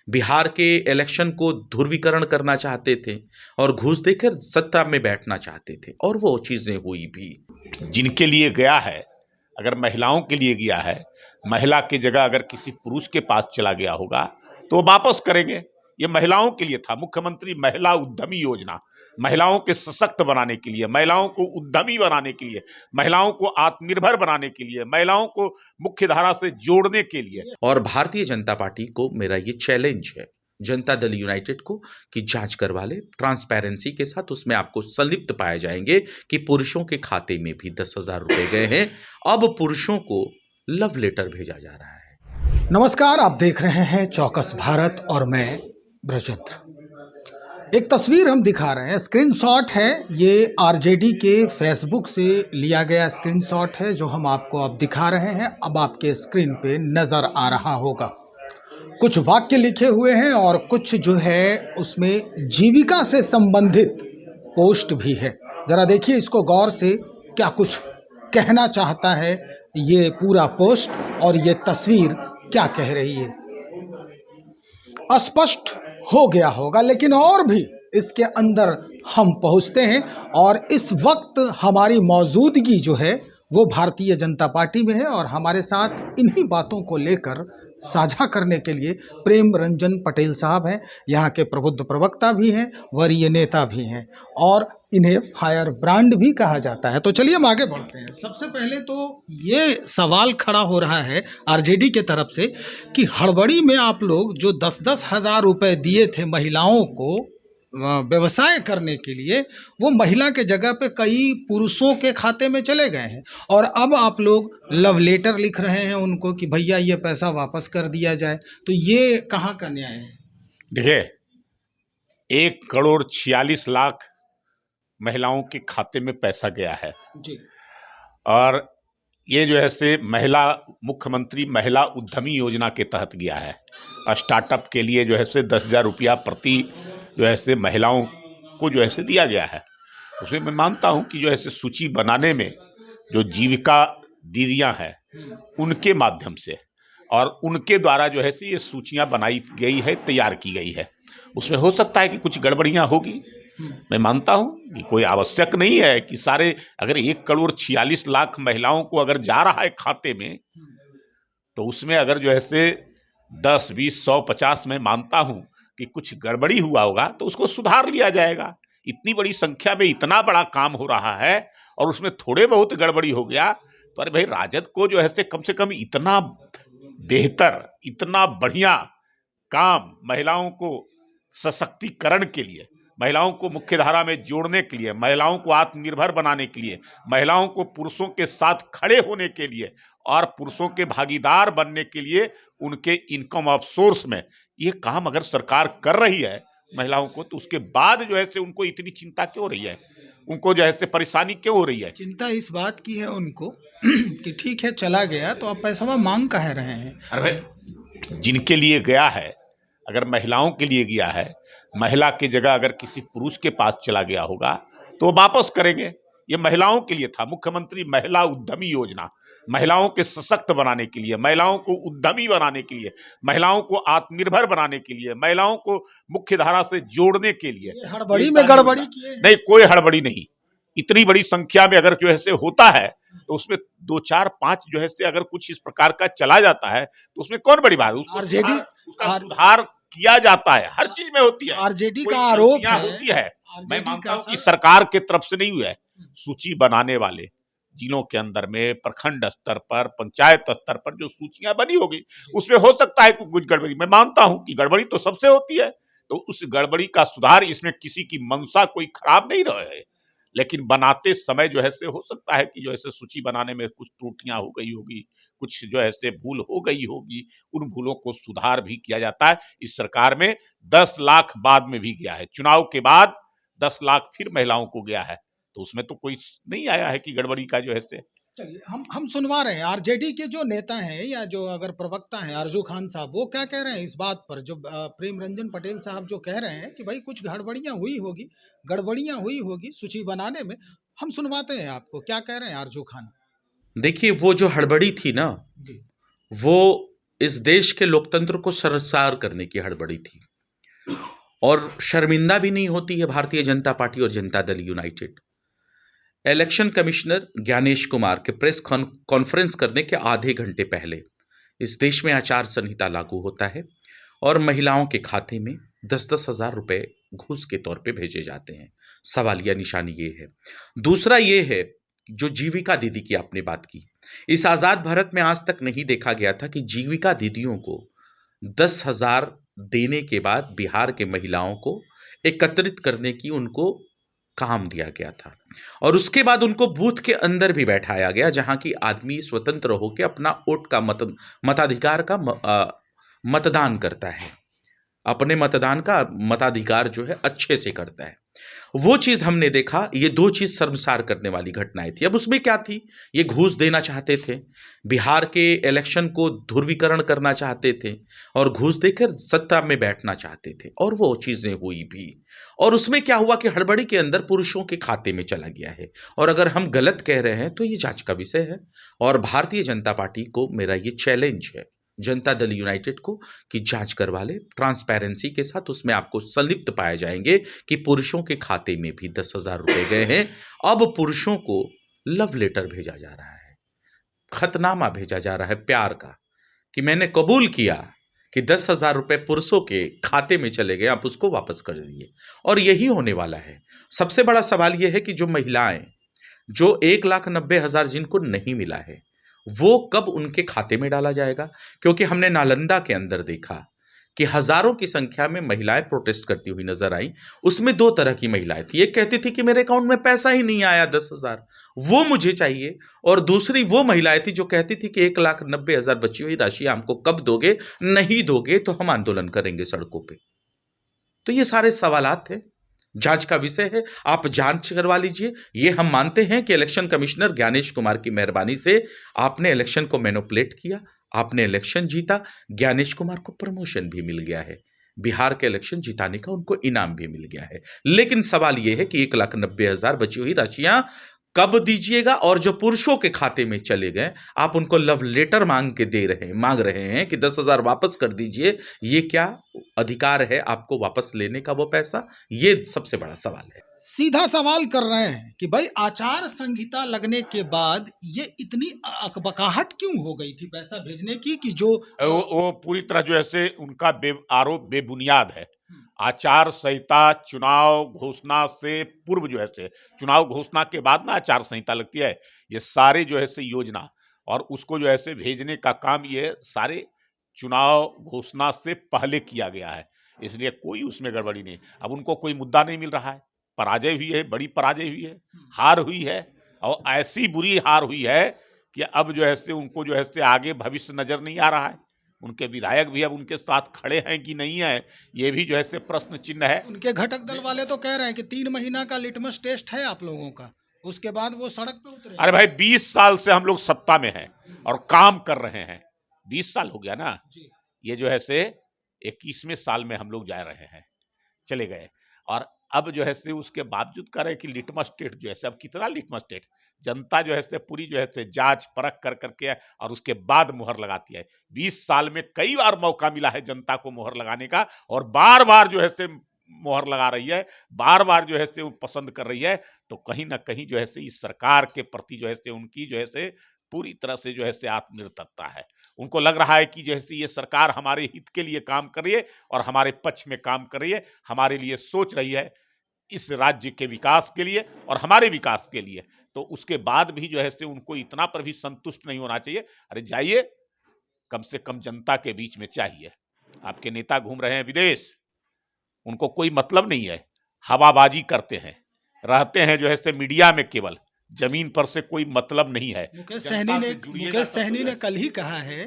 बिहार के इलेक्शन को ध्रुवीकरण करना चाहते थे और घूस देकर सत्ता में बैठना चाहते थे, और वो चीजें हुई भी। जिनके लिए गया है, अगर महिलाओं के लिए गया है, महिला की जगह अगर किसी पुरुष के पास चला गया होगा तो वो वापस करेंगे। ये महिलाओं के लिए था, मुख्यमंत्री महिला उद्यमी योजना, महिलाओं के सशक्त बनाने के लिए, महिलाओं को उद्यमी बनाने के लिए, महिलाओं को आत्मनिर्भर बनाने के लिए, महिलाओं को मुख्य धारा से जोड़ने के लिए। और भारतीय जनता पार्टी को मेरा ये चैलेंज है, जनता दल यूनाइटेड को, कि जांच करवा ले ट्रांसपेरेंसी के साथ। उसमें आपको संलिप्त पाए जाएंगे कि पुरुषों के खाते में भी 10,000 रुपए गए हैं। अब पुरुषों को लव लेटर भेजा जा रहा है। नमस्कार, आप देख रहे हैं चौकस भारत और मैं ब्रजेंद्र। एक तस्वीर हम दिखा रहे हैं, स्क्रीनशॉट है, ये आरजेडी के फेसबुक से लिया गया स्क्रीनशॉट है जो हम आपको अब दिखा रहे हैं। अब आपके स्क्रीन पे नज़र आ रहा होगा, कुछ वाक्य लिखे हुए हैं और कुछ जो है उसमें जीविका से संबंधित पोस्ट भी है। ज़रा देखिए इसको गौर से, क्या कुछ कहना चाहता है ये पूरा पोस्ट और ये तस्वीर क्या कह रही है। स्पष्ट हो गया होगा, लेकिन और भी इसके अंदर हम पहुंचते हैं। और इस वक्त हमारी मौजूदगी जो है वो भारतीय जनता पार्टी में है और हमारे साथ इन्हीं बातों को लेकर साझा करने के लिए प्रेम रंजन पटेल साहब हैं। यहाँ के प्रबुद्ध प्रवक्ता भी हैं, वरीय नेता भी हैं और इन्हें फायर ब्रांड भी कहा जाता है। तो चलिए हम आगे बढ़ते हैं। सबसे पहले तो ये सवाल खड़ा हो रहा है आरजेडी के तरफ से कि हड़बड़ी में आप लोग जो 10-10 हज़ार रुपये दिए थे महिलाओं को व्यवसाय करने के लिए, वो महिला के जगह पे कई पुरुषों के खाते में चले गए हैं और अब आप लोग लव लेटर लिख रहे हैं उनको कि भैया ये पैसा वापस कर दिया जाए। तो ये कहाँ का न्याय है? देखिए, 1,46,00,000 महिलाओं के खाते में पैसा गया है जी। और ये जो है से मुख्यमंत्री महिला उद्यमी योजना के तहत गया है। स्टार्टअप के लिए जो है से 10,000 रुपया प्रति जो है से महिलाओं को जो है से दिया गया है। उसमें मैं मानता हूं कि जो है से सूची बनाने में जो जीविका दीदियां हैं उनके माध्यम से और उनके द्वारा जो है से ये सूचियां बनाई गई है, तैयार की गई है। उसमें हो सकता है कि कुछ गड़बड़ियां होगी, मैं मानता हूं कि कोई आवश्यक नहीं है कि सारे, अगर 1,46,00,000 महिलाओं को अगर जा रहा है खाते में, तो उसमें अगर जो है से 10, 20, 100, 50 मैं मानता हूं कि कुछ गड़बड़ी हुआ होगा तो उसको सुधार लिया जाएगा। इतनी बड़ी संख्या में इतना बड़ा काम हो रहा है और उसमें थोड़े बहुत गड़बड़ी हो गया तो अरे भाई, राजद को जो है से कम इतना बेहतर, इतना बढ़िया काम महिलाओं को सशक्तिकरण के लिए, महिलाओं को मुख्य धारा में जोड़ने के लिए, महिलाओं को आत्मनिर्भर बनाने के लिए, महिलाओं को पुरुषों के साथ खड़े होने के लिए और पुरुषों के भागीदार बनने के लिए उनके इनकम ऑफ सोर्स में ये काम अगर सरकार कर रही है महिलाओं को, तो उसके बाद जो है से उनको इतनी चिंता क्यों हो रही है, उनको जो है से परेशानी क्यों हो रही है? चिंता इस बात की है उनको कि ठीक है चला गया तो आप पैसा मांग कह रहे हैं। अरे भाई, जिनके लिए गया है, अगर महिलाओं के लिए गया है, महिला की जगह अगर किसी पुरुष के पास चला गया होगा तो वो वापस करेंगे। ये महिलाओं के लिए था, मुख्यमंत्री महिला उद्यमी योजना, महिलाओं के सशक्त बनाने के लिए, महिलाओं को उद्यमी बनाने के लिए, महिलाओं को आत्मनिर्भर बनाने के लिए, महिलाओं को मुख्य धारा से जोड़ने के लिए। हड़बड़ी में गड़बड़ी की नहीं, कोई हड़बड़ी नहीं। इतनी बड़ी संख्या में अगर जो है से होता है तो उसमें 2, 4, 5 जो है से अगर कुछ इस प्रकार का चला जाता है तो उसमें कौन बड़ी बात है? उसका सुधार किया जाता है, हर चीज में होती है। आरजेडी का आरोप होती है, मैं मानता हूं कि सरकार के तरफ से नहीं हुआ है। सूची बनाने वाले जिलों के अंदर में, प्रखंड स्तर पर, पंचायत स्तर पर जो सूचियां बनी होगी उसमें हो सकता है कुछ गड़बड़ी। मैं मानता हूं कि गड़बड़ी तो सबसे होती है, तो उस गड़बड़ी का सुधार, इसमें किसी की मंशा कोई खराब नहीं रहे है, लेकिन बनाते समय जो है से हो सकता है कि जो है से सूची बनाने में कुछ त्रुटियां हो गई होगी, कुछ जो है से भूल हो गई होगी, उन भूलों को सुधार भी किया जाता है। इस सरकार में 10 लाख बाद में भी गया है, चुनाव के बाद 10 लाख फिर महिलाओं को गया है, तो उसमें तो कोई नहीं आया है कि गड़बड़ी का जो है से। चलिए हम सुनवा रहे हैं आरजेडी के जो नेता हैं या जो अगर प्रवक्ता हैं आरजू खान साहब, वो क्या कह रहे हैं इस बात पर, जो प्रेम रंजन पटेल साहब जो कह रहे हैं कि भाई कुछ गड़बड़ियां हुई होगी सूची बनाने में। हम सुनवाते हैं आपको, क्या कह रहे हैं आरजू खान। देखिए, वो जो हड़बड़ी थी ना, वो इस देश के लोकतंत्र को शर्मसार करने की हड़बड़ी थी और शर्मिंदा भी नहीं होती है भारतीय जनता पार्टी और Janata Dal United. Election commissioner Gyanesh Kumar के प्रेस कॉन्फ्रेंस करने के आधे घंटे पहले इस देश में आचार संहिता लागू होता है और महिलाओं के खाते में 10-10 हजार रुपए घूस के तौर पे भेजे जाते हैं। सवालिया निशानी ये है। दूसरा ये है, जो जीविका दीदी की आपने बात की, इस आजाद भारत में आज तक नहीं देखा गया था कि जीविका दीदियों को 10,000 देने के बाद बिहार के महिलाओं को एकत्रित करने की उनको काम दिया गया था और उसके बाद उनको बूथ के अंदर भी बैठाया गया, जहां की आदमी स्वतंत्र होकर अपना वोट का मताधिकार का मतदान करता है, अपने मतदान का मताधिकार जो है अच्छे से करता है। वो चीज हमने देखा। ये दो चीज शर्मसार करने वाली घटनाएं थी। अब उसमें क्या थी, ये घूस देना चाहते थे, बिहार के इलेक्शन को ध्रुवीकरण करना चाहते थे और घूस देकर सत्ता में बैठना चाहते थे और वो चीजें हुई भी। और उसमें क्या हुआ कि हड़बड़ी के अंदर पुरुषों के खाते में चला गया है और अगर हम गलत कह रहे हैं तो ये जांच का विषय है। और भारतीय जनता पार्टी को मेरा ये चैलेंज है, जनता दल यूनाइटेड को, कि जांच करवा ले ट्रांसपेरेंसी के साथ। उसमें आपको संलिप्त पाए जाएंगे कि पुरुषों के खाते में भी 10,000 रुपए गए हैं। अब पुरुषों को लव लेटर भेजा जा रहा है, खतनामा भेजा जा रहा है प्यार का, कि मैंने कबूल किया कि 10,000 रुपए पुरुषों के खाते में चले गए, आप उसको वापस कर दीजिए। और यही होने वाला है। सबसे बड़ा सवाल यह है कि जो महिलाएं, जो 1,90,000 जिनको नहीं मिला है, वो कब उनके खाते में डाला जाएगा? क्योंकि हमने नालंदा के अंदर देखा कि हजारों की संख्या में महिलाएं प्रोटेस्ट करती हुई नजर आई। उसमें दो तरह की महिलाएं थी। एक कहती थी कि मेरे अकाउंट में पैसा ही नहीं आया 10,000, वो मुझे चाहिए। और दूसरी वो महिलाएं थी जो कहती थी कि 1,90,000 बची हुई राशि हमको कब दोगे, नहीं दोगे तो हम आंदोलन करेंगे सड़कों पे। तो ये सारे सवालात थे, जांच का विषय है। आप जांच करवा लीजिए। ये हम मानते हैं कि इलेक्शन कमिश्नर ज्ञानेश कुमार की मेहरबानी से आपने इलेक्शन को मैनिपुलेट किया, आपने इलेक्शन जीता। ज्ञानेश कुमार को प्रमोशन भी मिल गया है, बिहार के इलेक्शन जिताने का उनको इनाम भी मिल गया है। लेकिन सवाल यह है कि 1,90,000 बची हुई राशियां कब दीजिएगा? और जो पुरुषों के खाते में चले गए, आप उनको लव लेटर मांग रहे हैं कि 10,000 वापस कर दीजिए। ये क्या अधिकार है आपको वापस लेने का वो पैसा? ये सबसे बड़ा सवाल है। सीधा सवाल कर रहे हैं कि भाई आचार संहिता लगने के बाद ये इतनी अकबकाहट क्यों हो गई थी पैसा भेजने की, कि जो वो पूरी तरह जो है से उनका आरोप बेबुनियाद है। आचार संहिता चुनाव घोषणा से पूर्व जो है से, चुनाव घोषणा के बाद ना आचार संहिता लगती है, ये सारे जो है से योजना और उसको जो है से भेजने का काम ये सारे चुनाव घोषणा से पहले किया गया है। इसलिए कोई उसमें गड़बड़ी नहीं। अब उनको कोई मुद्दा नहीं मिल रहा है, पराजय हुई है, बड़ी पराजय हुई है, हार हुई है और ऐसी बुरी हार हुई है कि अब जो है से उनको जो है से आगे भविष्य नजर नहीं आ रहा है। उनके विधायक भी अब उनके साथ खड़े हैं कि नहीं है, ये भी जो है से प्रश्न चिन्ह है। उनके घटक दल वाले तो कह रहे हैं कि 3 महीना का लिटमस टेस्ट है आप लोगों का, उसके बाद वो सड़क पे उतरे। अरे भाई 20 साल से हम लोग सत्ता में हैं और काम कर रहे हैं। 20 साल हो गया ना, ये जो है से 21वें साल में हम लोग जा रहे हैं, चले गए। और अब जो है से उसके बावजूद कह रहे हैं कि लिटमस टेस्ट जो है से, अब कितना लिटमस टेस्ट, जनता जो है से पूरी जो है से जांच परख कर करके और उसके बाद मुहर लगाती है। 20 साल में कई बार मौका मिला है जनता को मुहर लगाने का और बार बार जो है से मुहर लगा रही है, बार बार जो है से वो पसंद कर रही है। तो कहीं ना कहीं जो है से इस सरकार के प्रति जो है से उनकी जो है से पूरी तरह से जो है से आत्मनिर्भरता है। उनको लग रहा है कि जो है से ये सरकार हमारे हित के लिए काम कर रही है और हमारे पक्ष में काम कर रही है, हमारे लिए सोच रही है, इस राज्य के विकास के लिए और हमारे विकास के लिए। तो उसके बाद भी जो है से उनको इतना पर भी संतुष्ट नहीं होना चाहिए। अरे जाइए, कम से कम जनता के बीच में चाहिए। आपके नेता घूम रहे हैं विदेश, उनको कोई मतलब नहीं है, हवाबाजी करते हैं, रहते हैं जो है से मीडिया में, केवल जमीन पर से कोई मतलब नहीं है। मुकेश सहनी ने कल ही कहा है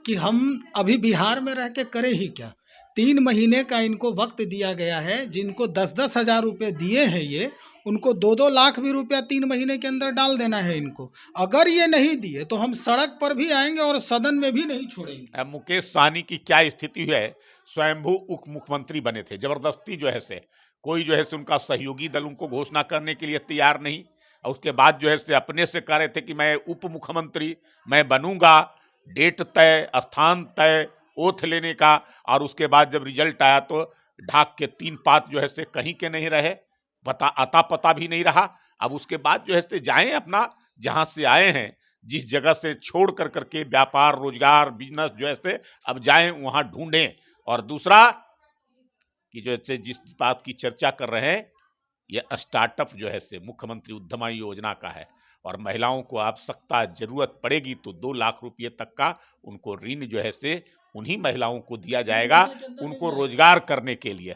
कि हम अभी बिहार में रह के करें ही क्या। 3 महीने का इनको वक्त दिया गया है। जिनको 10-10 हजार रुपए दिए हैं ये, उनको 2-2 लाख भी रुपया 3 महीने के अंदर डाल देना है इनको। अगर ये नहीं दिए तो हम सड़क पर भी आएंगे और सदन में भी नहीं छोड़ेंगे। अब मुकेश सहनी की क्या स्थिति है, स्वयंभू उप मुख्यमंत्री बने थे, जबरदस्ती जो है से कोई जो है से उनका सहयोगी दल उनको घोषणा करने के लिए तैयार नहीं, और उसके बाद जो है से अपने से कह रहे थे कि मैं उप मुख्यमंत्री मैं बनूंगा, डेट तय, स्थान तय, ओथ लेने का, और उसके बाद जब रिजल्ट आया तो ढाक के 3 पात जो है से कहीं के नहीं रहे, अता पता भी नहीं रहा। अब उसके बाद जो है से जाएं अपना जहां से आए हैं, जिस जगह से छोड़ कर करके व्यापार, रोजगार, बिजनेस जो है से अब जाएं वहां ढूंढें। और दूसरा कि जो है जिस बात की चर्चा कर रहे हैं, ये स्टार्टअप जो है से मुख्यमंत्री उद्यमा योजना का है, और महिलाओं को आवश्यकता जरूरत पड़ेगी तो 2 लाख रुपए तक का उनको ऋण जो है से उन्हीं महिलाओं को दिया जाएगा, उनको रोजगार करने के लिए।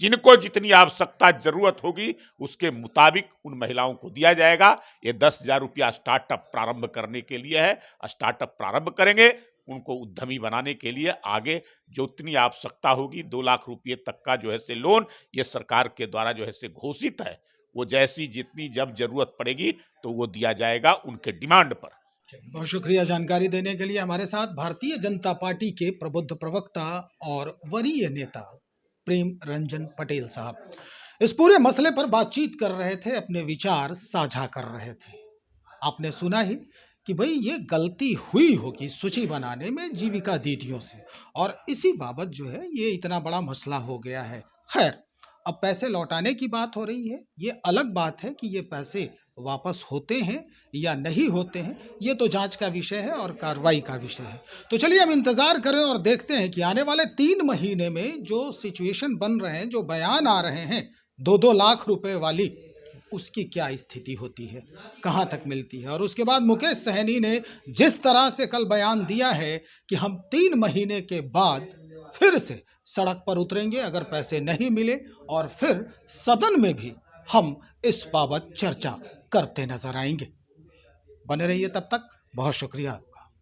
जिनको जितनी आवश्यकता जरूरत होगी उसके मुताबिक उन महिलाओं को दिया जाएगा। ये 10,000 रुपया स्टार्टअप प्रारंभ करने के लिए है। स्टार्टअप प्रारंभ करेंगे, उनको उद्यमी बनाने के लिए आगे जो उतनी आवश्यकता होगी 2 लाख रुपए तक का जो है से लोन ये सरकार के द्वारा जो है से घोषित है, वो जैसी जितनी जब जरूरत पड़ेगी तो वो दिया जाएगा उनके डिमांड पर। बहुत शुक्रिया जानकारी देने के लिए। हमारे साथ भारतीय जनता पार्टी के प्रबुद्ध प्रवक्ता और वरीय नेता प्रेम रंजन पटेल साहब इस पूरे मसले पर बातचीत कर रहे थे, अपने विचार साझा कर रहे थे। आपने सुना ही कि भाई ये गलती हुई होगी सूची बनाने में जीविका दीदियों से, और इसी बाबत जो है ये इतना बड़ा मसला हो गया है। खैर, अब पैसे लौटाने की बात हो रही है। ये अलग बात है कि ये पैसे वापस होते हैं या नहीं होते हैं, ये तो जांच का विषय है और कार्रवाई का विषय है। तो चलिए हम इंतजार करें और देखते हैं कि आने वाले 3 महीने में जो सिचुएशन बन रहे हैं, जो बयान आ रहे हैं 2-2 लाख रुपए वाली, उसकी क्या स्थिति होती है, कहाँ तक मिलती है। और उसके बाद मुकेश सहनी ने जिस तरह से कल बयान दिया है कि हम 3 महीने के बाद फिर से सड़क पर उतरेंगे अगर पैसे नहीं मिले, और फिर सदन में भी हम इस बाबत चर्चा करते नजर आएंगे। बने रहिए तब तक, बहुत शुक्रिया।